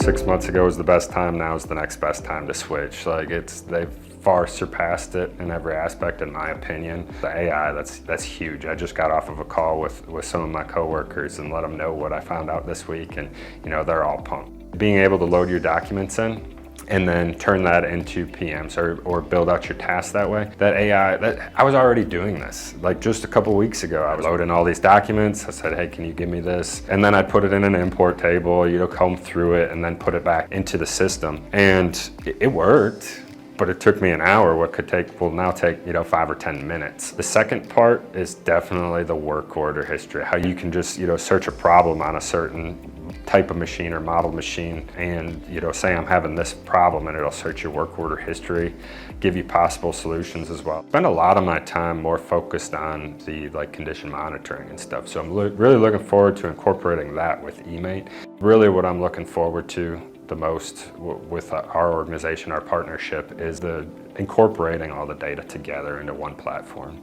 6 months ago was the best time, now is the next best time to switch. Like they've far surpassed it in every aspect, in my opinion. The AI, that's huge. I just got off of a call with some of my coworkers and let them know what I found out this week, and they're all pumped. Being able to load your documents in and then turn that into PMs or build out your tasks that way. That AI, I was already doing this. Like just a couple weeks ago, I was loading all these documents. I said, hey, can you give me this? And then I'd put it in an import table, comb through it and then put it back into the system. And it worked, but it took me an hour. What will now take 5 or 10 minutes. The second part is definitely the work order history. How you can just search a problem on a certain type of machine or model machine and say I'm having this problem, and it'll search your work order history, give you possible solutions as well. Spend a lot of my time more focused on the condition monitoring and stuff. So I'm really looking forward to incorporating that with eMaint. Really what I'm looking forward to the most with our organization, our partnership, is incorporating all the data together into one platform.